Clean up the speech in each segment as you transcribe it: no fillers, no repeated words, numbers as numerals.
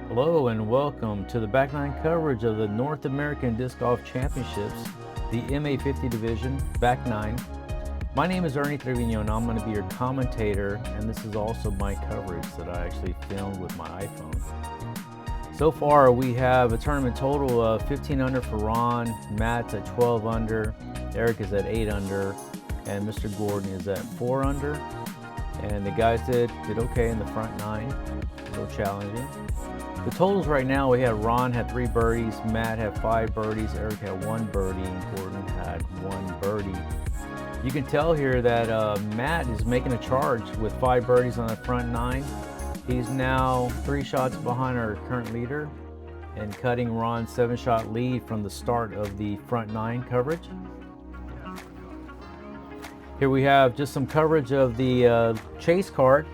Hello and welcome to the back nine coverage of the North American Disc Golf Championships, the MA50 division, back nine. My name is Ernie Trevino and I'm going to be your commentator, and this is also my coverage that I actually filmed with my iPhone. So far we have a tournament total of 15 under for Ron, Matt's at 12 under, Eric is at 8 under, and Mr. Gordon is at 4 under. And the guys did okay in the front nine, a little challenging. The totals right now, we had Ron had 3 birdies, Matt had 5 birdies, Eric had 1 birdie, and Gordon had 1 birdie. You can tell here that Matt is making a charge with 5 birdies on the front nine. He's now 3 shots behind our current leader and cutting Ron's 7-shot lead from the start of the front nine coverage. Here we have just some coverage of the chase card.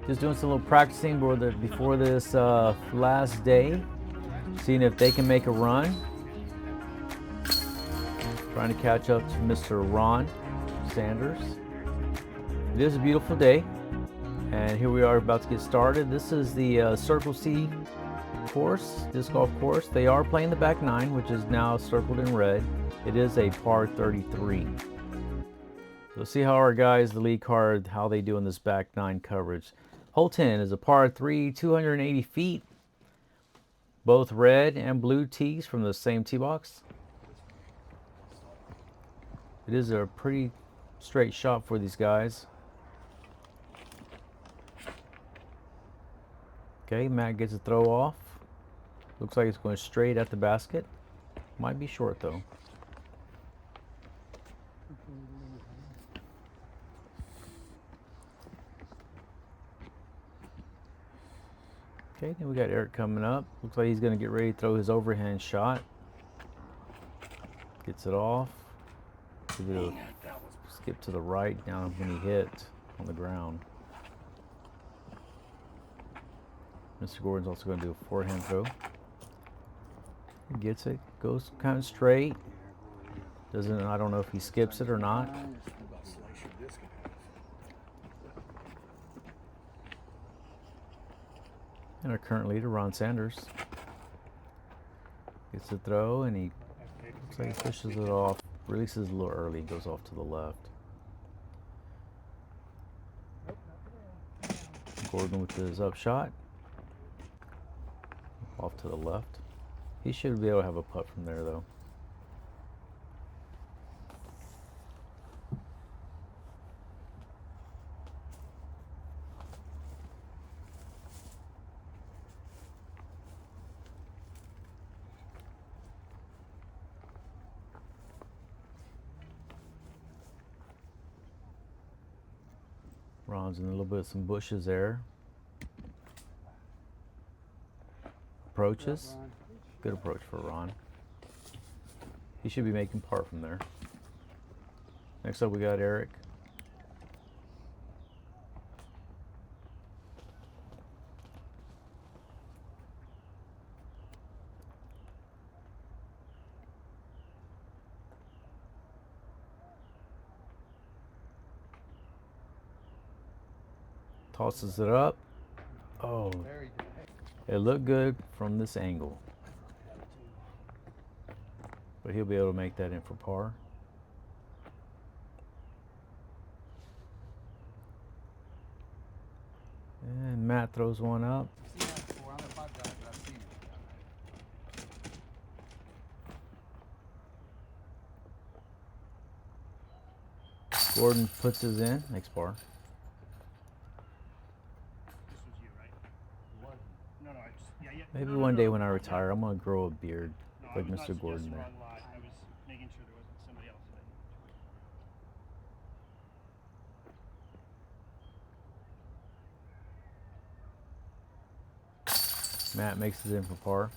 Just doing some little practicing before this last day, seeing if they can make a run. Trying to catch up to Mr. Ron Sanders. It is a beautiful day, and here we are about to get started. This is the Circle C course, disc golf course. They are playing the back nine, which is now circled in red. It is a par 33. So let's see how our guys, the lead card, how they do in this back nine coverage. Hole 10 is a par 3, 280 feet. Both red and blue tees from the same tee box. It is a pretty straight shot for these guys. Okay, Matt gets a throw off. Looks like it's going straight at the basket. Might be short though. Okay, then we got Eric coming up. Looks like he's going to get ready to throw his overhand shot. Gets it off. Give it a skip to the right down when he hit on the ground. Mr. Gordon's also going to do a forehand throw. He gets it, goes kind of straight. I don't know if he skips it or not. And our current leader, Ron Sanders, gets the throw, and he looks like he pushes it off, releases a little early, goes off to the left. Gordon with his up shot, off to the left. He should be able to have a putt from there though. Ron's in a little bit of some bushes there. Approaches. Good approach for Ron. He should be making par from there. Next up we got Eric. Tosses it up. Oh, it looked good from this angle. But he'll be able to make that in for par. And Matt throws one up. Gordon puts his in, makes par. Maybe one day when I retire, I'm going to grow a beard like Mr. Gordon there. I was making sure there wasn't somebody else in it. Matt makes it in for par.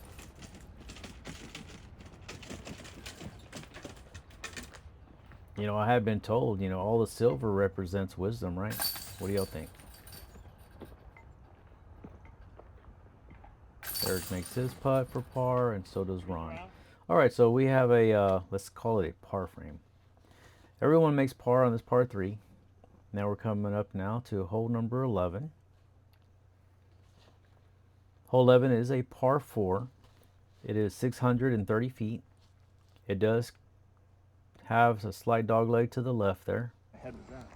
You know, I have been told, you know, all the silver represents wisdom, right? What do y'all think? Eric makes his putt for par, and so does Ron. All right, so we have a, let's call it a par frame. Everyone makes par on this par 3. Now we're coming up now to hole number 11. Hole 11 is a par 4. It is 630 feet. It does have a slight dog leg to the left there. Ahead was that.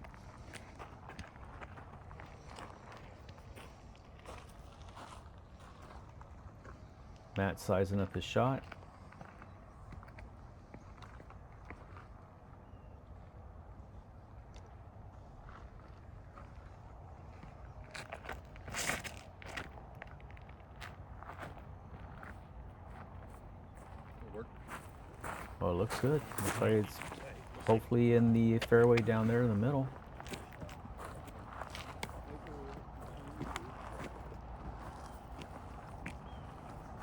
Matt sizing up his shot. Oh, it looks good. Looks like it's hopefully in the fairway down there in the middle.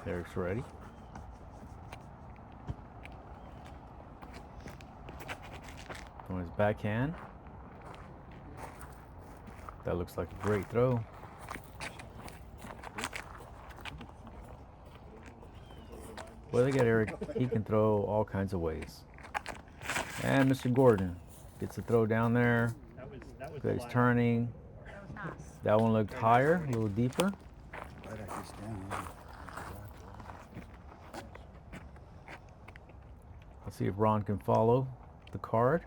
Eric's ready. On his backhand. That looks like a great throw. Well, they got Eric. He can throw all kinds of ways. And Mr. Gordon gets a throw down there. That was Good, he's turning. That one looked higher, a little deeper. Let's see if Ron can follow the card.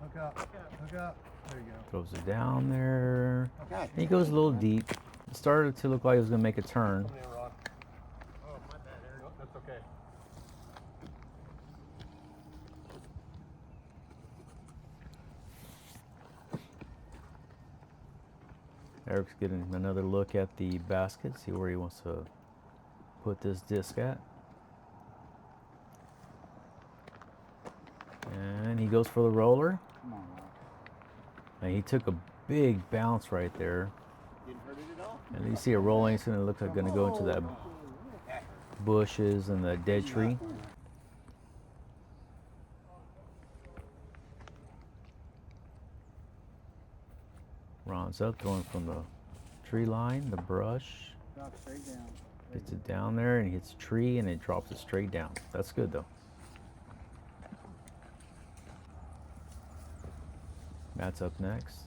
Hook up, hook up. There you go. Throws it down there. He goes a little deep. It started to look like he was going to make a turn. Oh, my bad, Eric. Nope, that's okay. Eric's getting another look at the basket, see where he wants to put this disc at. And he goes for the roller. Come on, Rock. And he took a big bounce right there. Didn't hurt it at all. And you see it rolling, it's going to look like going to go into that bushes and the dead tree. Ron's up, throwing from the tree line, the brush. Drop straight down. Gets it down there and hits a tree and it drops it straight down. That's good though. Matt's up next.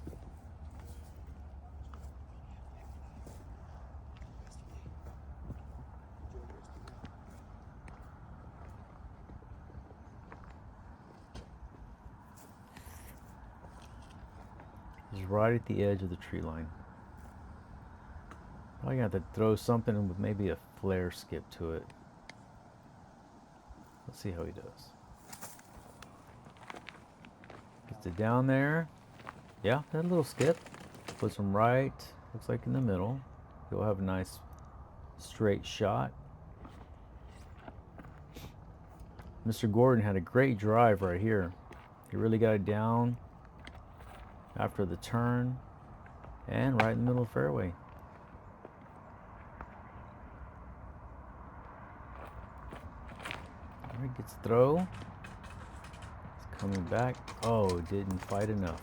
He's right at the edge of the tree line. Probably gonna have to throw something with maybe a flare skip to it. Let's see how he does. Gets it down there. Yeah, that little skip. Puts him right, looks like in the middle. He'll have a nice straight shot. Mr. Gordon had a great drive right here. He really got it down after the turn and right in the middle of the fairway. All right, gets a throw. It's coming back. Oh, didn't fight enough.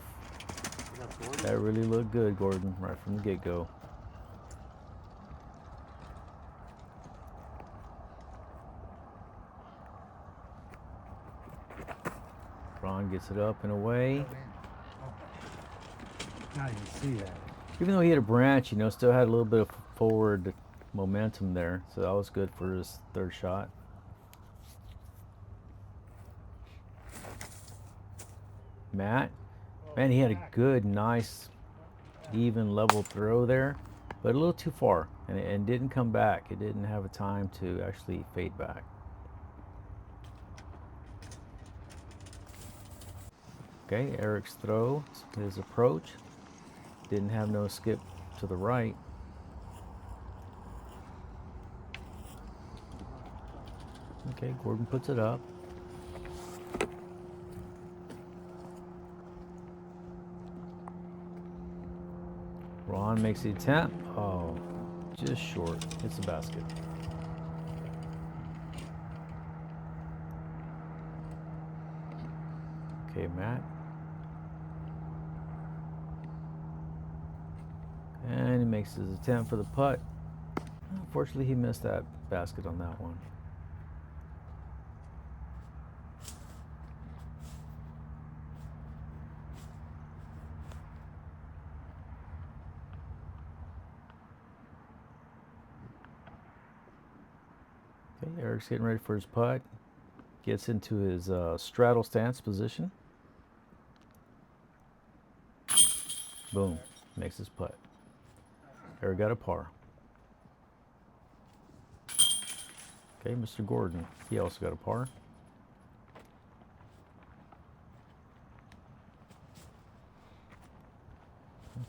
That really looked good, Gordon, right from the get-go. Ron gets it up and away. Now you can see that. Even though he hit a branch, you know, still had a little bit of forward momentum there. So that was good for his third shot. Matt, man, he had a good, nice, even level throw there, but a little too far, and didn't come back. It didn't have a time to actually fade back. Okay, Eric's throw, his approach, didn't have no skip to the right. Okay, Gordon puts it up. Ron makes the attempt. Oh, just short. It's a basket. Okay, Matt. And he makes his attempt for the putt. Unfortunately, he missed that basket on that one. Okay, Eric's getting ready for his putt. Gets into his straddle stance position. Boom, makes his putt. Eric got a par. Okay, Mr. Gordon, he also got a par.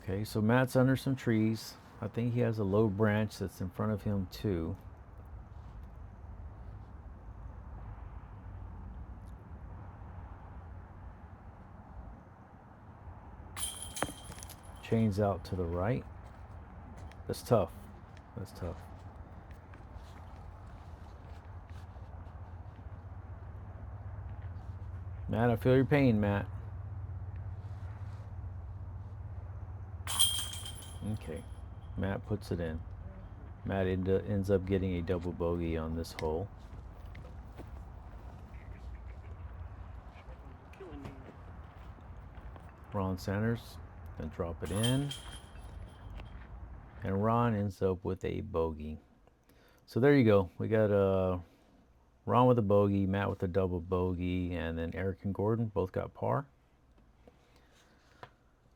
Okay, so Matt's under some trees. I think he has a low branch that's in front of him too. Chains out to the right. That's tough. That's tough. Matt, I feel your pain, Matt. Okay, Matt puts it in. Matt ends up getting a double bogey on this hole. Ron Sanders gonna drop it in. And Ron ends up with a bogey. So there you go. We got Ron with a bogey, Matt with a double bogey, and then Eric and Gordon both got par.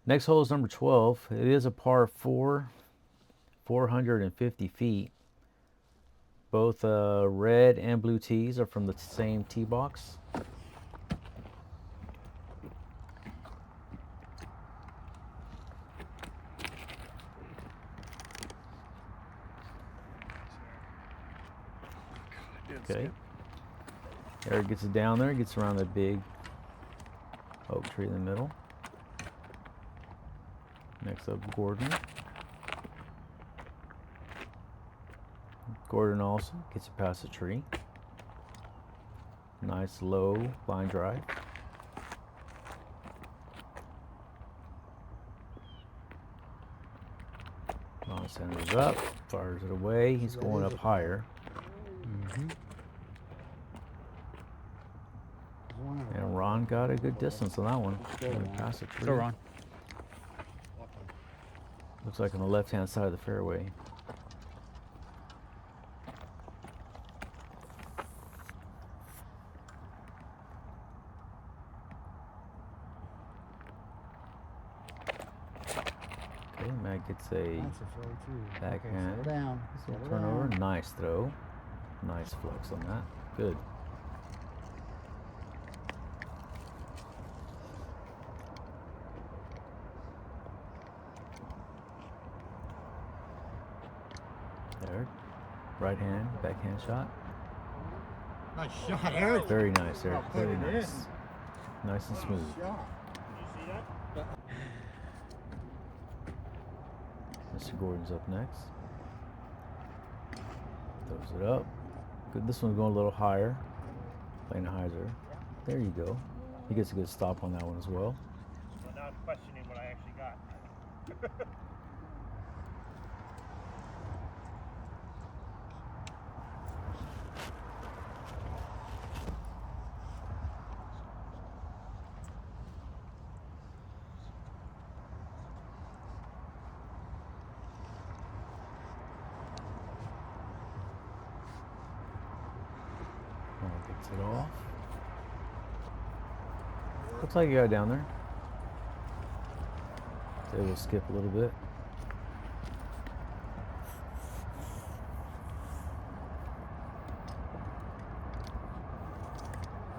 Next hole is number 12. It is a par 4, 450 feet. Both red and blue tees are from the same tee box. Okay. Eric gets it down there, gets around the big oak tree in the middle. Next up, Gordon. Gordon also gets it past the tree. Nice low line drive. Ron Sanders up, fires it away. He's going up higher. And Ron got a good distance on that one. Past the tree. Go, Ron. Looks like on the left-hand side of the fairway. Okay, Matt gets a backhand. Slow down. Turnover. Nice throw. Nice flex on that. Good. Eric, right hand, backhand shot. Nice shot, Eric. Very nice, Eric. Put Very it nice. in. Nice and smooth. Shot. Did you see that? Mr. Gordon's up next. Throws it up. Good. This one's going a little higher. Playing a hyzer. There you go. He gets a good stop on that one as well. So now I'm questioning what I actually got. Gets it off. Looks like you got it down there. So we'll skip a little bit.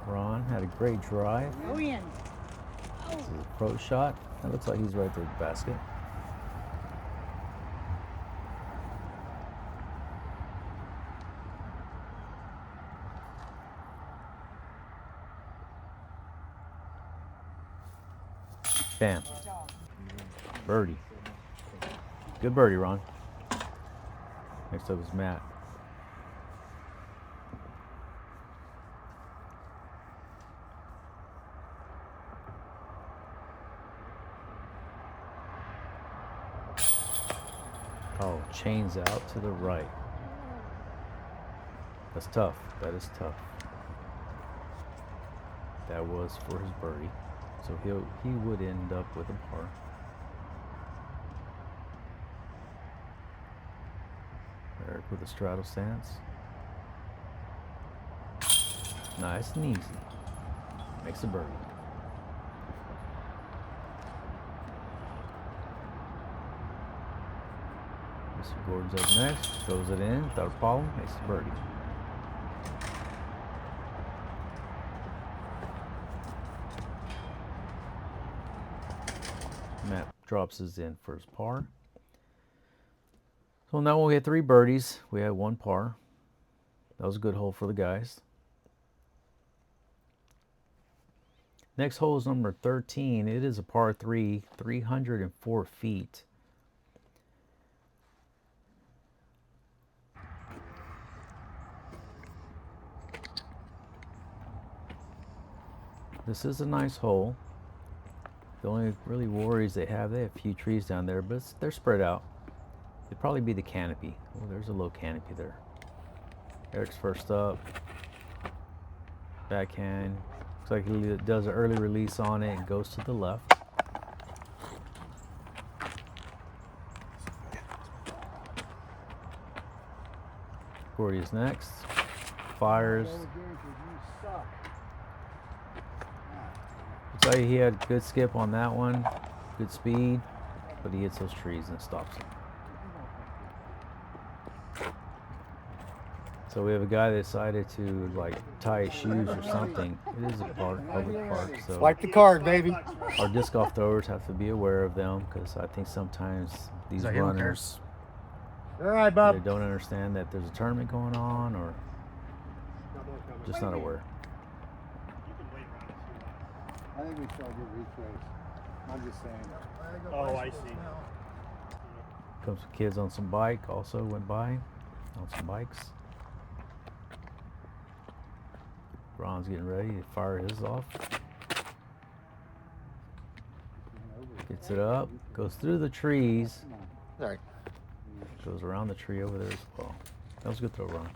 Ron had a great drive. Go in. This is a pro shot. That looks like he's right there at the basket. Bam. Birdie. Good birdie, Ron. Next up is Matt. Oh, chains out to the right. That's tough. That is tough. That was for his birdie. So he would end up with a par. Eric with a straddle stance. Nice and easy. Makes a birdie. Mr. Gordon's up next. Throws it in without a problem. Makes a birdie. Matt drops his in for his par. So now we had 3 birdies. We had 1 par. That was a good hole for the guys. Next hole is number 13. It is a par 3, 304 feet. This is a nice hole. The only really worries they have a few trees down there, but they're spread out. It'd probably be the canopy. Oh, there's a low canopy there. Eric's first up. Backhand. Looks like he does an early release on it and goes to the left. Gordy is next. Fires. Looks like he had good skip on that one. Good speed. But he hits those trees and stops him. So we have a guy that decided to like tie his shoes or something. It is a park, public park, so Swipe the card, baby. our disc golf throwers have to be aware of them because I think sometimes these runners All right, they Bob. don't understand that there's a tournament going on or just not aware. I think we shall do retrace. I'm just saying. Oh, I see. Comes some kids on some bike also went by on some bikes. Ron's getting ready to fire his off. Gets it up, goes through the trees, Sorry. goes around the tree over there as well. That was a good throw, Ron.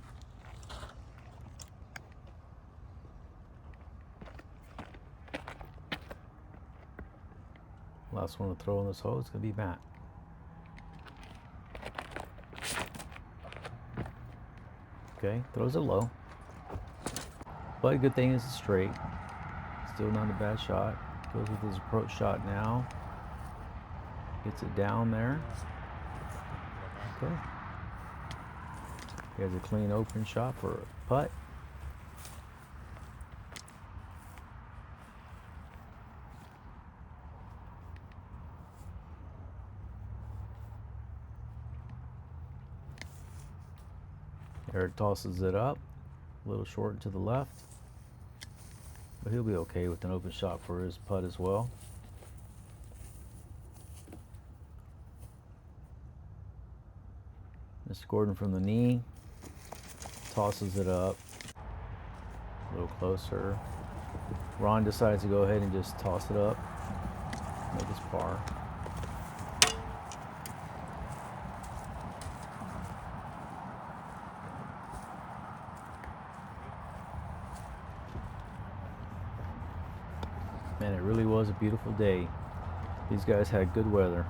Last one to throw in this hole is going to be Matt. Okay, throws it low. But a good thing is it's straight. Still not a bad shot. Goes with his approach shot now. Gets it down there. Okay. He has a clean open shot for a putt. Eric tosses it up. A little short to the left. But he'll be okay with an open shot for his putt as well. Mr. Gordon from the knee. Tosses it up. A little closer. Ron decides to go ahead and just toss it up. Make his par. Man, it really was a beautiful day. These guys had good weather.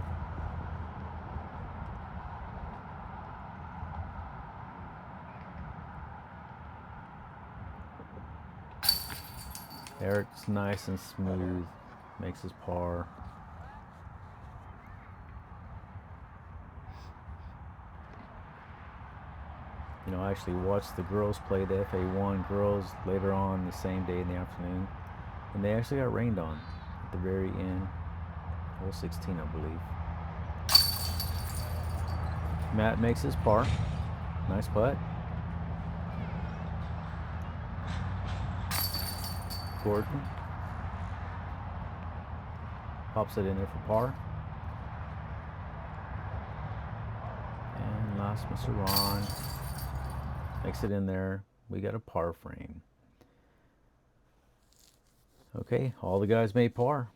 Eric's nice and smooth, makes his par. You know, I actually watched the girls play the FA1 girls later on the same day in the afternoon. And they actually got rained on at the very end. Hole 16, I believe. Matt makes his par. Nice putt. Gordon pops it in there for par. And last, Mr. Ron makes it in there. We got a par frame. Okay, all the guys made par.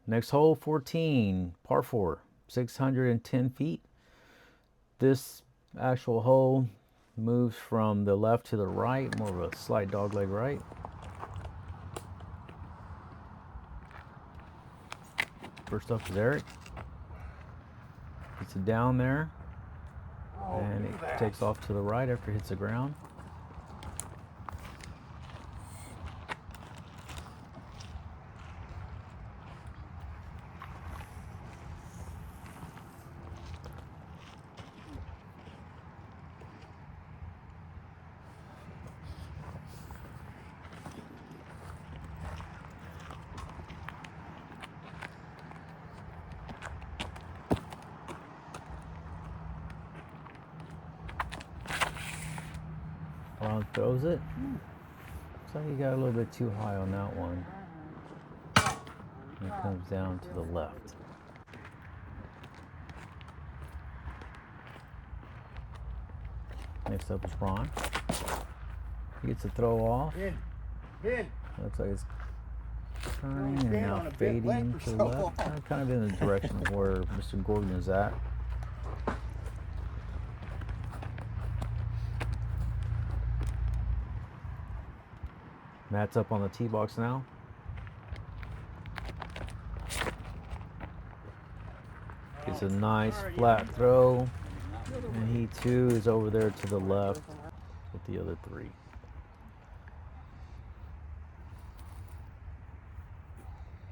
Next hole, 14, par 4, 610 feet. This actual hole moves from the left to the right, more of a slight dogleg right. First up is Eric. Gets it down there. And it takes off to the right after it hits the ground. Ron throws it. Looks like he got a little bit too high on that one. And it comes down to the left. Next up is Ron. He gets a throw off. Looks like it's turning and now fading to the left. Kind of in the direction of where Mr. Gordon is at. Matt's up on the tee box now. Gets a nice flat throw. And he too is over there to the left with the other three.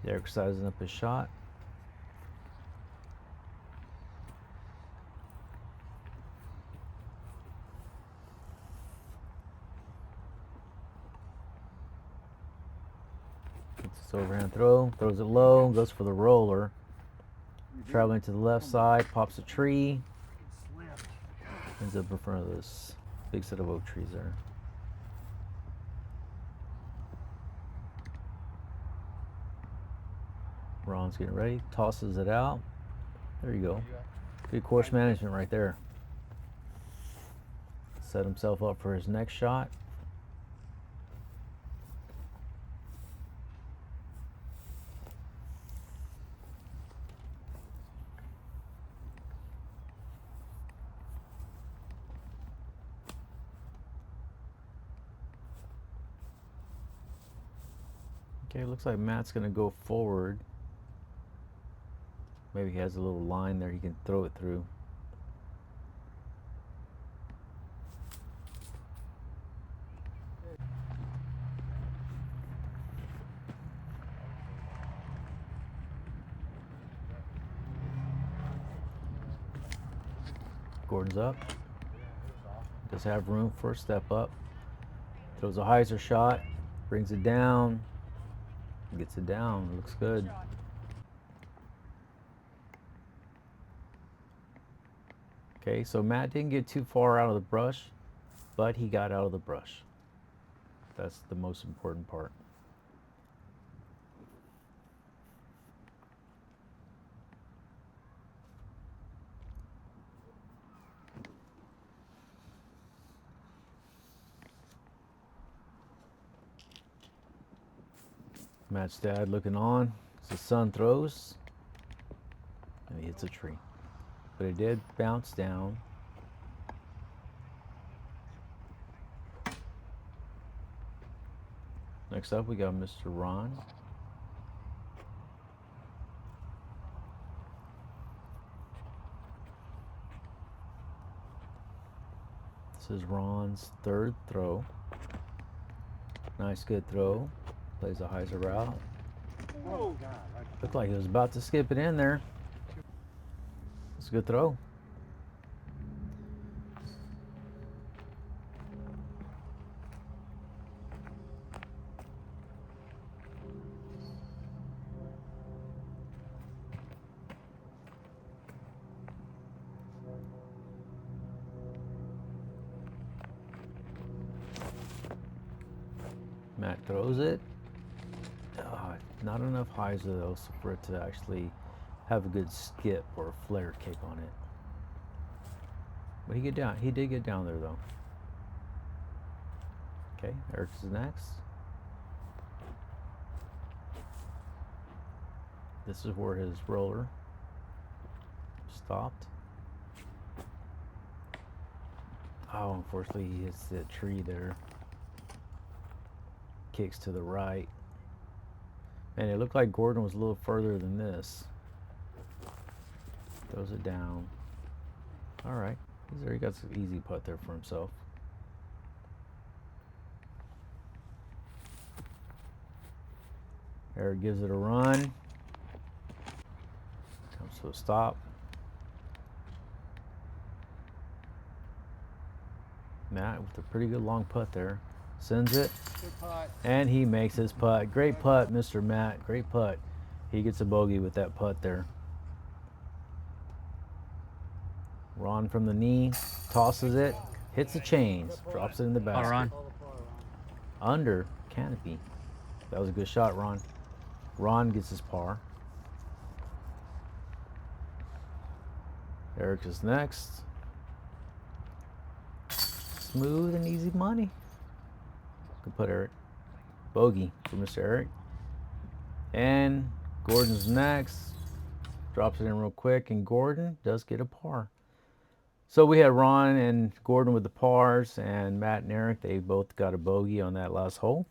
Derek sizing up his shot. Gets his overhand throw, throws it low, goes for the roller. Traveling to the left side, pops a tree. Ends up in front of this big set of oak trees there. Ron's getting ready, tosses it out. There you go. Good course management right there. Set himself up for his next shot. Okay, looks like Matt's gonna go forward. Maybe he has a little line there he can throw it through. Gordon's up. Does have room for a step up. Throws a hyzer shot, brings it down, gets it down. Looks good. Okay, so Matt didn't get too far out of the brush, but he got out of the brush. That's the most important part. Matt's dad looking on as the son throws, and he hits a tree. But it did bounce down. Next up, we got Mr. Ron. This is Ron's third throw. Nice, good throw. Plays a hyzer route. Oh, God. Looked like he was about to skip it in there. It's a good throw. Matt throws it. Not enough hyzer though for it to actually have a good skip or a flare kick on it. But he did get down there though. Okay, Eric's next. This is where his roller stopped. Oh, unfortunately he hits that tree there. Kicks to the right. And it looked like Gordon was a little further than this. Throws it down. All right. He got some easy putt there for himself. Eric gives it a run. Comes to a stop. Matt with a pretty good long putt there. Sends it. Good putt. And he makes his putt. Great putt, Mr. Matt. Great putt. He gets a bogey with that putt there. Ron from the knee. Tosses it. Hits the chains. Drops it in the basket. Ron. Under canopy. That was a good shot, Ron. Ron gets his par. Eric is next. Smooth and easy money. Good putt, Eric. Bogey for Mr. Eric. And Gordon's next. Drops it in real quick, and Gordon does get a par. So we had Ron and Gordon with the pars, and Matt and Eric, they both got a bogey on that last hole.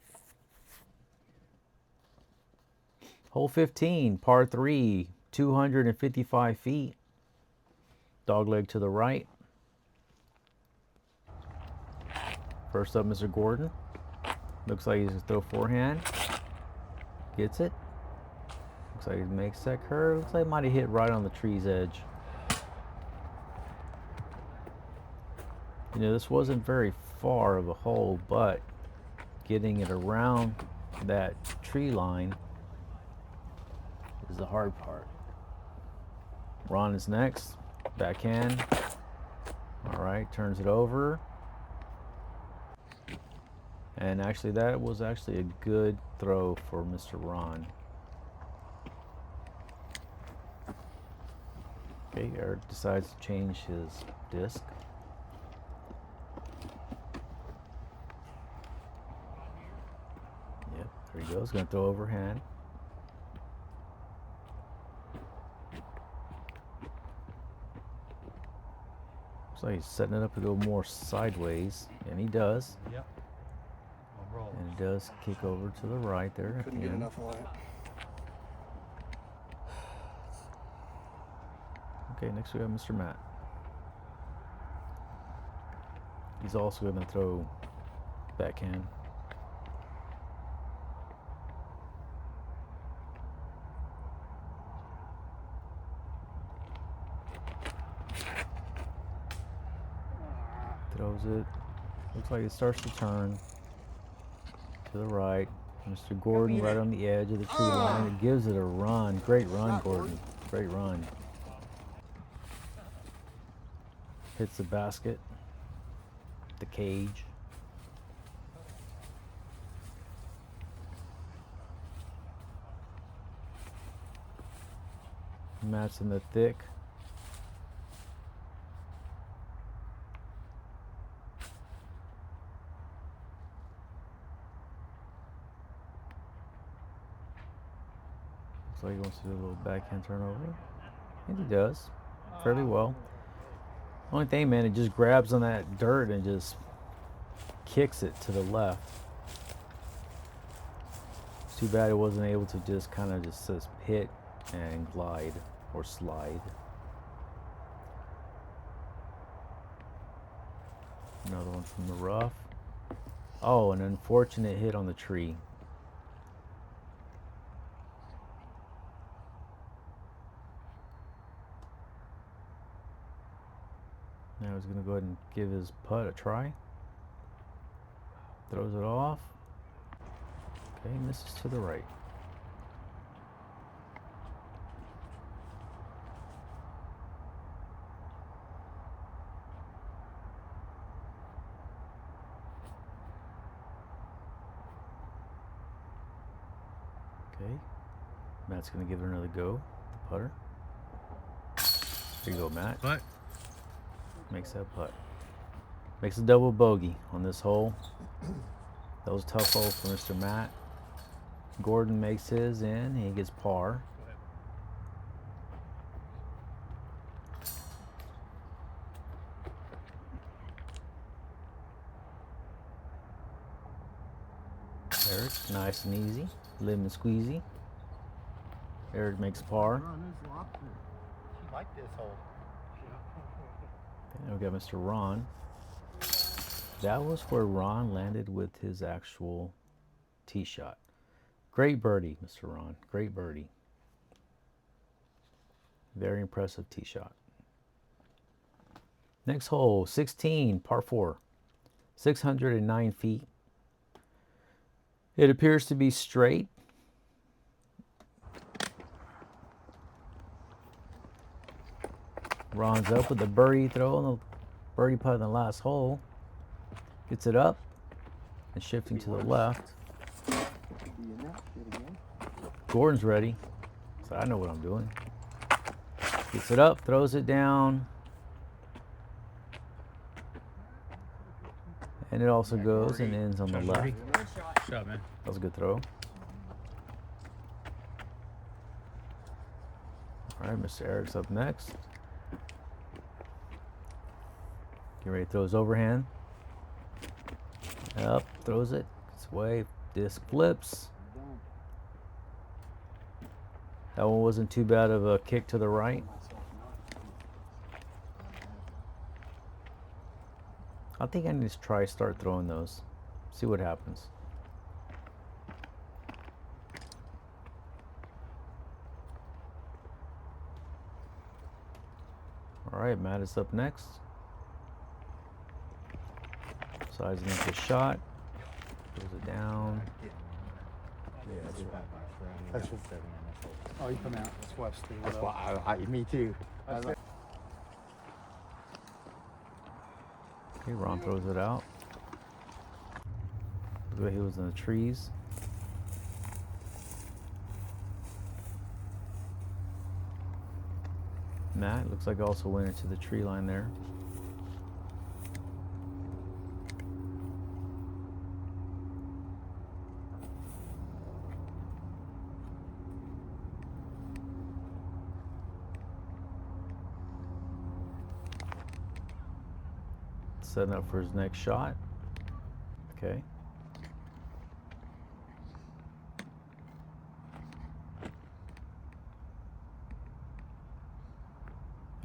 Hole 15, par 3, 255 feet. Dogleg to the right. First up, Mr. Gordon. Looks like he's going to throw forehand. Gets it. Looks like he makes that curve. Looks like he might have hit right on the tree's edge. You know, this wasn't very far of a hole, but getting it around that tree line is the hard part. Ron is next. Backhand. All right, turns it over. And actually, that was actually a good throw for Mr. Ron. Okay, Eric decides to change his disc. Yep, there he goes. Going to throw overhand. Looks like he's setting it up to go more sideways, and he does. Yep. And it does kick over to the right there. Couldn't get enough on it. Okay, next we have Mr. Matt. He's also going to throw backhand. Throws it. Looks like it starts to turn to the right. Mr. Gordon right on the edge of the tree line. It gives it a run. Great run, Gordon. Great run. Hits the basket. The cage. Matt's in the thick. Looks like he wants to do a little backhand turnover. I think he does fairly well. Only thing, man, it just grabs on that dirt and just kicks it to the left. It's too bad it wasn't able to just kind of just hit and glide or slide. Another one from the rough. Oh, an unfortunate hit on the tree. Now he's going to go ahead and give his putt a try. Throws it off. Okay, misses to the right. Okay, Matt's going to give it another go, the putter. There you go, Matt. Putt. Makes that putt. Makes a double bogey on this hole. That was a tough hole for Mr. Matt. Gordon makes his in. He gets par. Eric, nice and easy. Lemon squeezy. Eric makes par. Ron, there's lobster. She liked this hole. And we got Mr. Ron. That was where Ron landed with his actual tee shot. Great birdie, Mr. Ron. Great birdie. Very impressive tee shot. Next hole, 16, par 4. 609 feet. It appears to be straight. Ron's up with the birdie throw and the birdie putt in the last hole. Gets it up and shifting to the left. Gordon's ready, so I know what I'm doing. Gets it up, throws it down. And it also goes and ends on the left. Good shot, man. That was a good throw. All right, Mr. Eric's up next. Get ready to throw his overhand. Up, throws it. It's away. Disc flips. That one wasn't too bad of a kick to the right. I think I need to start throwing those. See what happens. All right, Matt is up next. Sizing up his shot. Throws it down. Yeah, That's what. Oh, you come out. That's why That's why me too. Okay, Ron throws it out. Looks like he was in the trees. Matt looks like also went into the tree line there. Setting up for his next shot. Okay.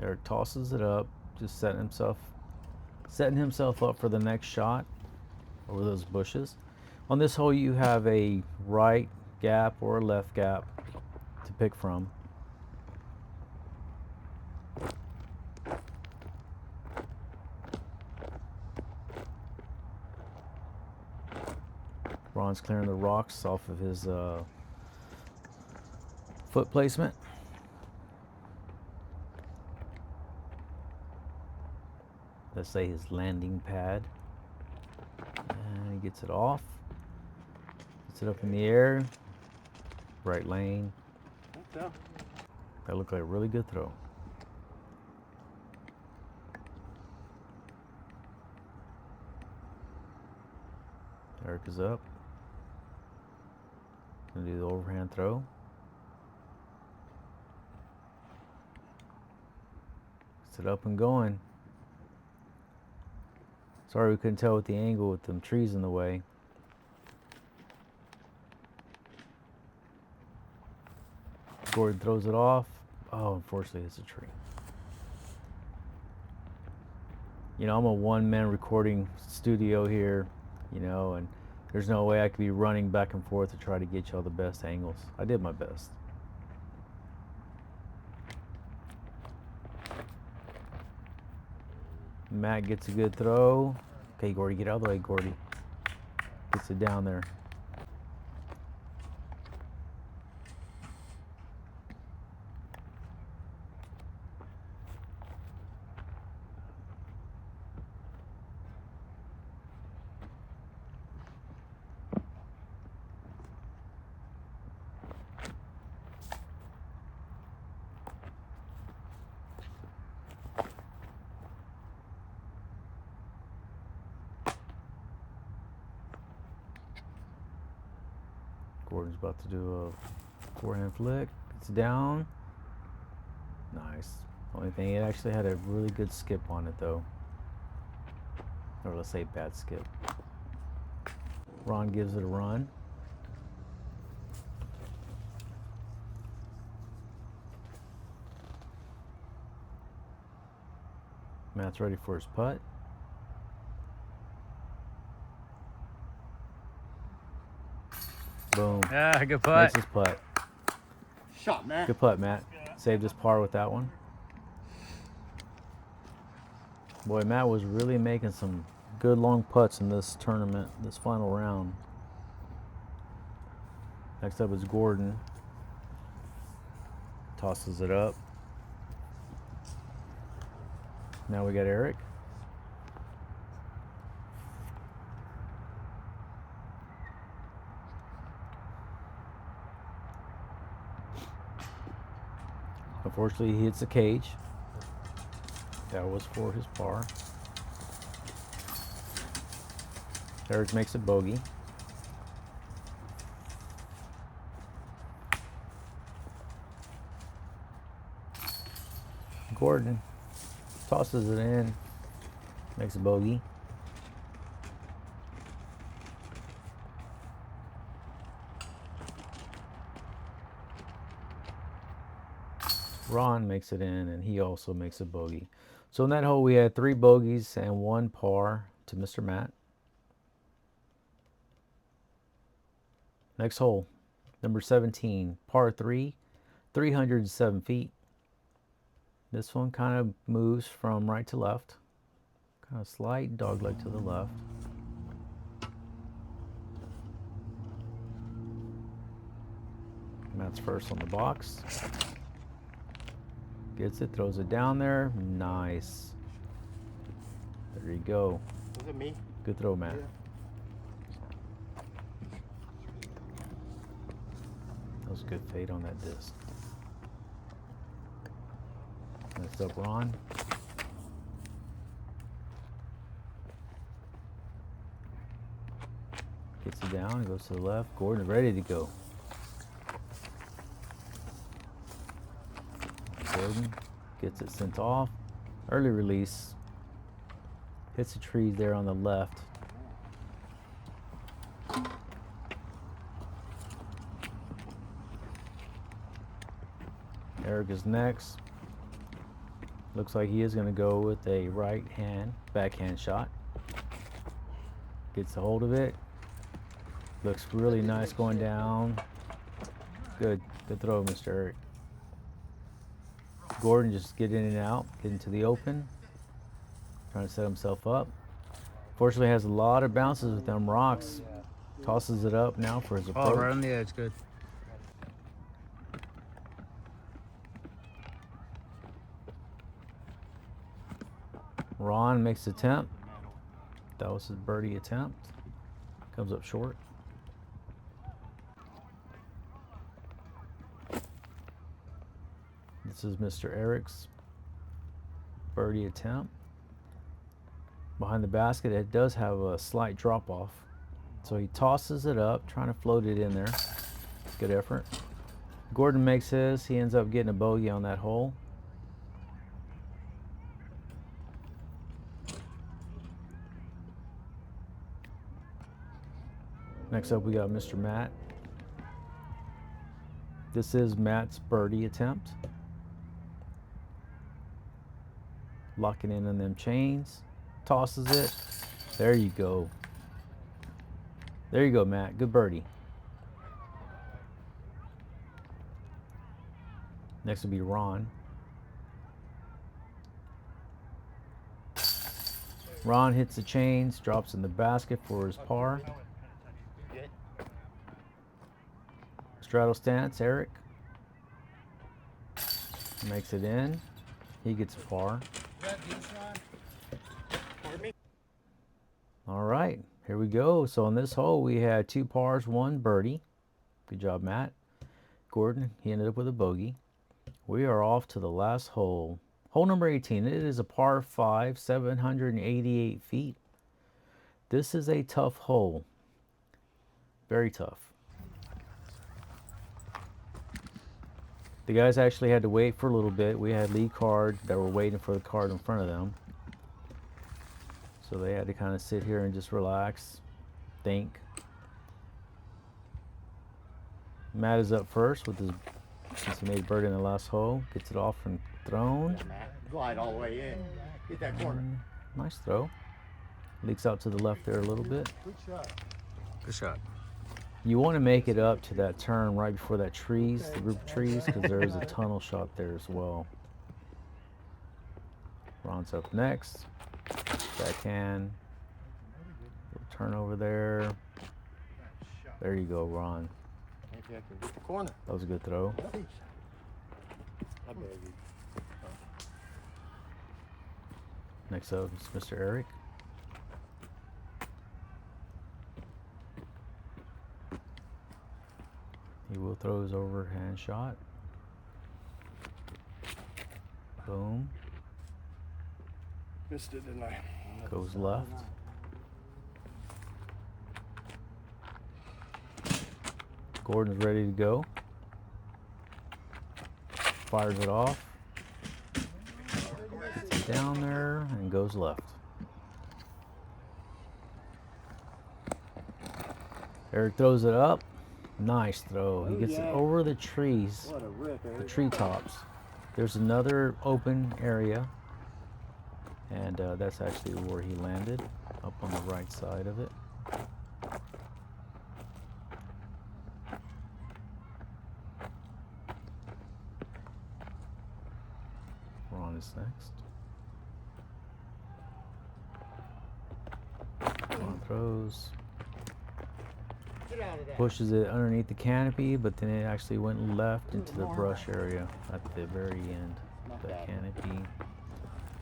Eric tosses it up, just setting himself up for the next shot over those bushes. On this hole, you have a right gap or a left gap to pick from. Ron's clearing the rocks off of his foot placement. Let's say his landing pad. And he gets it off. Gets it up in the air. Right lane. That looked like a really good throw. Eric is up. Gonna do the overhand throw. Gets it up and going. Sorry we couldn't tell with the angle with them trees in the way. Gordon throws it off. Oh, unfortunately it's a tree. You know, I'm a one-man recording studio here, you know, and there's no way I could be running back and forth to try to get y'all the best angles. I did my best. Matt gets a good throw. Okay, Gordy, get out of the way, Gordy. Gets it down there. Gordon's about to do a forehand flick. It's down. Nice. Only thing, it actually had a really good skip on it though. Or let's say bad skip. Ron gives it a run. Matt's ready for his putt. Boom. Yeah, good Makes putt. his putt. Shot, man. Good putt, Matt. Saved his par with that one. Boy, Matt was really making some good long putts in this tournament, this final round. Next up is Gordon. Tosses it up. Now we got Eric. Unfortunately, he hits the cage. That was for his par. Eric makes a bogey. Gordon tosses it in, makes a bogey. Ron makes it in, and he also makes a bogey. So in that hole, we had 3 bogeys and 1 par to Mr. Matt. Next hole, number 17, par 3, 307 feet. This one kind of moves from right to left. Kind of slight dogleg to the left. Matt's first on the box. Gets it, throws it down there. Nice. There you go. Was it me? Good throw, Matt. Yeah. That was a good fade on that disc. Next up, Ron. Gets it down, goes to the left. Gordon ready to go. Gordon gets it sent off. Early release. Hits the tree there on the left. Eric is next. Looks like he is going to go with a right hand backhand shot. Gets a hold of it. Looks really nice going down. Good throw, Mr. Eric. Gordon just get in and out, get into the open. Trying to set himself up. Fortunately, has a lot of bounces with them rocks. Tosses it up now for his approach. Oh, right on the edge, good. Ron makes the attempt. That was his birdie attempt. Comes up short. This is Mr. Eric's birdie attempt. Behind the basket, it does have a slight drop off. So he tosses it up, trying to float it in there. Good effort. Gordon makes his. He ends up getting a bogey on that hole. Next up, we got Mr. Matt. This is Matt's birdie attempt. Locking in on them chains. Tosses it. There you go. There you go, Matt. Good birdie. Next will be Ron. Ron hits the chains, drops in the basket for his par. Straddle stance, Eric. Makes it in. He gets a par. All right, here we go. So on this hole, we had 2 pars, 1 birdie. Good job, Matt. Gordon, he ended up with a bogey. We are off to the last hole. Hole number 18. It is a par 5, 788 feet. This is a tough hole. Very tough. The guys actually had to wait for a little bit. We had lead card that were waiting for the card in front of them. So they had to kind of sit here and just relax, think. Matt is up first with his, since he made birdie in the last hole. Gets it off and thrown. glide all the way in. Hit that corner. Nice throw. Leaks out to the left there a little bit. Good shot. Good shot. You want to make it up to that turn right before that trees, the group of trees, because there is a tunnel shot there as well. Ron's up next. Backhand. Little turn over there. There you go, Ron. Maybe I can get the corner. That was a good throw. My baby. Next up is Mr. Eric. He will throw his overhand shot. Boom. Missed it, didn't I? Goes left. Gordon's ready to go. Fires it off. Down there and goes left. Eric throws it up. Nice throw. He gets it over the trees, What a rip, the Eric. treetops. There's another open area, and that's actually where he landed, up on the right side of it. Ron is next. Ron throws. Get out of that. Pushes it underneath the canopy, but then it actually went left into the brush area at the very end of the canopy.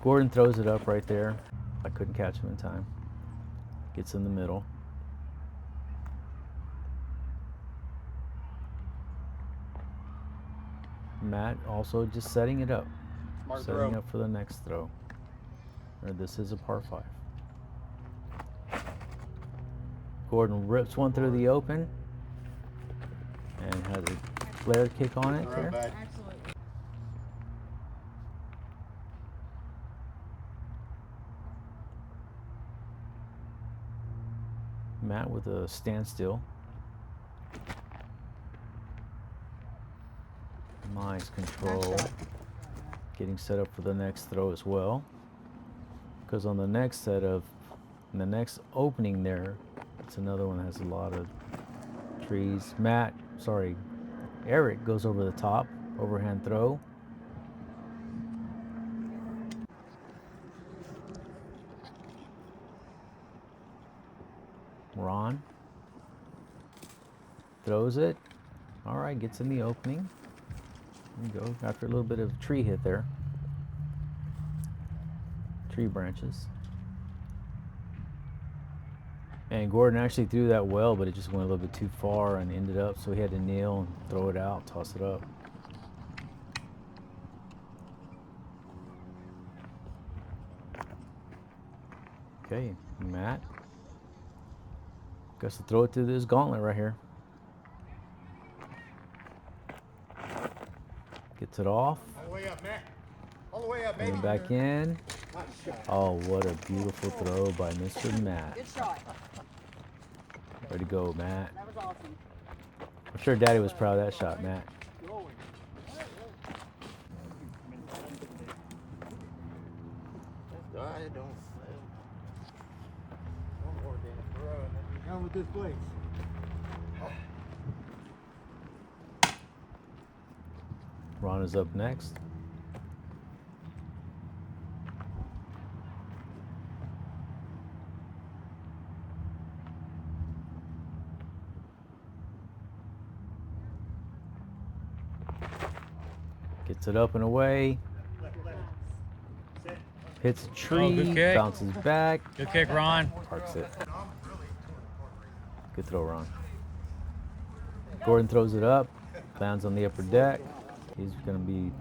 Gordon throws it up right there. I couldn't catch him in time. Gets in the middle. Matt also just setting it up. Smart Setting throw. up for the next throw. Or this is a par 5. Gordon rips one through the open and has a flare kick on it Throw, there. bud. Absolutely. Matt with a standstill. Nice control. Nice shot. Getting set up for the next throw as well. Because on the next set of, in the next opening there, it's another one that has a lot of trees. Eric goes over the top, overhand throw. Ron throws it. All right, gets in the opening. There you go. After a little bit of tree hit there. Tree branches. And Gordon actually threw that well, but it just went a little bit too far and ended up, so he had to kneel and throw it out, toss it up. Okay, Matt. Got to throw it through this gauntlet right here. Gets it off. All the way up, Matt. All the way up, baby. Going back in. Nice shot. Oh, what a beautiful throw by Mr. Matt. Good shot. Way to go, Matt. That was awesome. I'm sure Daddy was proud of that shot, Matt. I don't. One more damn throw, and then You're done with this place. Ron is up next. Gets it up and away. Sit. Hits a tree. good kick. Bounces back. Good kick, Ron. Parks it. Good throw, Ron. Gordon throws it up. Lands on the upper deck. He's going to be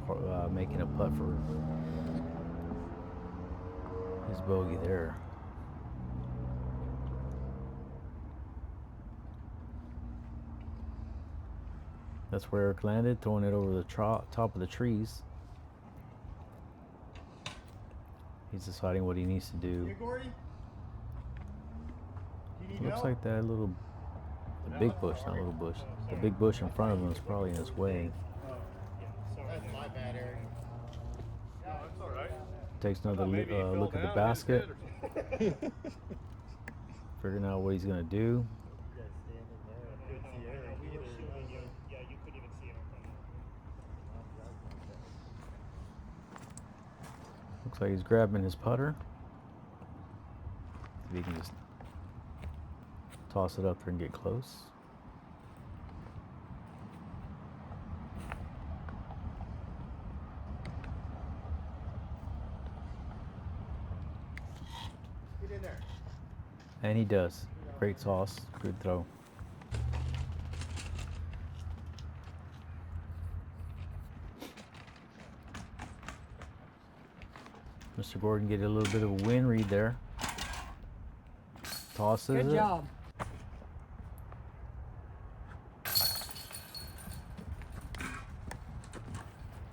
making a putt for his bogey there. That's where Eric landed, throwing it over the top of the trees. He's deciding what he needs to do. Hey, Gordy. You need Looks help? like that little, the big bush, not little bush. The big bush in front of him is probably in his way. That's my bad, Eric. No, it's all right. Takes another look at the basket. Figuring out what he's gonna do. Yeah, you couldn't even see it from there. Looks like he's grabbing his putter. If he can just toss it up there and get close. Get in there. And he does. Great toss. Good throw. Mr. Gordon get a little bit of a wind read there. Tosses Good it. job.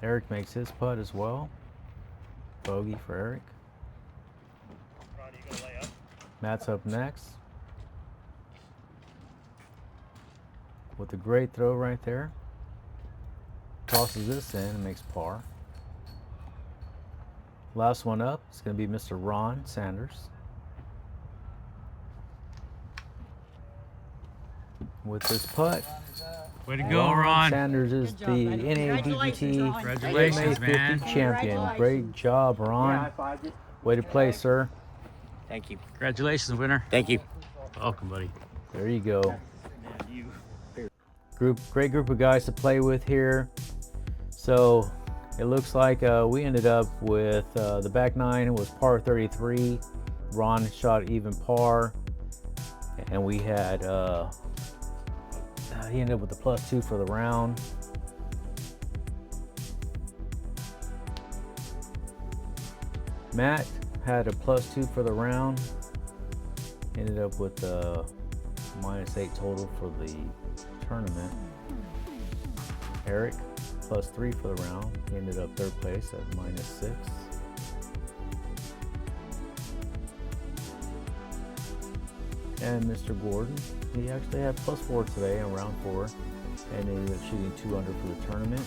Eric makes his putt as well. Bogey for Eric. Ron, you gonna lay up? Matt's up next. With a great throw right there. Tosses this in and makes par. Last one up is going to be Mr. Ron Sanders. With this putt. Way to go, Ron. Sanders is Good job, the buddy. NADGT Congratulations, man. MA50 champion. Great job, Ron. Way to play, sir. Thank you. Congratulations, winner. Thank you. Welcome, buddy. There you go. Great group of guys to play with here. So it looks like we ended up with the back nine. It was par 33. Ron shot even par, and we had he ended up with a +2 for the round. Matt had a +2 for the round. Ended up with a -8 total for the tournament. Eric +3 for the round. He ended up third place at -6. And Mr. Gordon, he actually had +4 today in round 4, and he ended up shooting 2 under for the tournament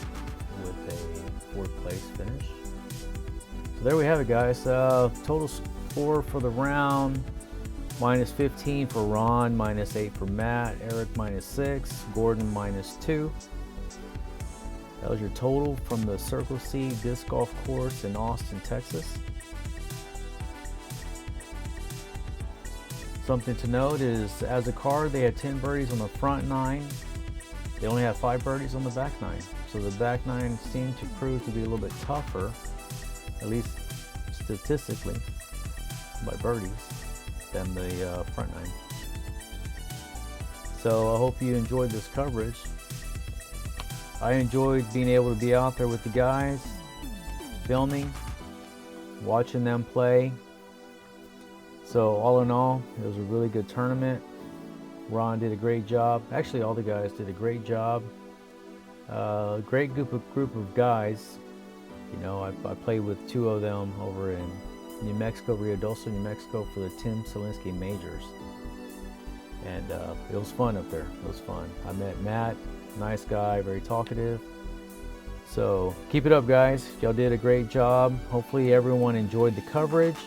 with a 4th place finish. So there we have it, guys. Total score for the round: -15 for Ron, -8 for Matt, Eric -6, Gordon -2. That was your total from the Circle C Disc Golf Course in Austin, Texas. Something to note is, as a card, they had 10 birdies on the front 9. They only had 5 birdies on the back 9. So the back 9 seemed to prove to be a little bit tougher, at least statistically, by birdies, than the front 9. So I hope you enjoyed this coverage. I enjoyed being able to be out there with the guys, filming, watching them play. So all in all, it was a really good tournament. Ron did a great job. Actually, all the guys did a great job. Great group of guys. You know, I played with 2 of them over in New Mexico, Ruidoso, New Mexico, for the Tim Selinsky Majors. And it was fun up there. It was fun. I met Matt, nice guy, very talkative. So keep it up, guys. Y'all did a great job. Hopefully everyone enjoyed the coverage.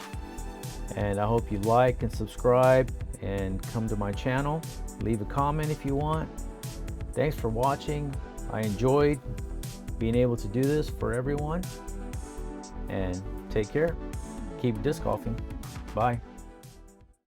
And I hope you like and subscribe and come to my channel. Leave a comment if you want. Thanks for watching. I enjoyed being able to do this for everyone. And take care. Keep disc golfing. Bye.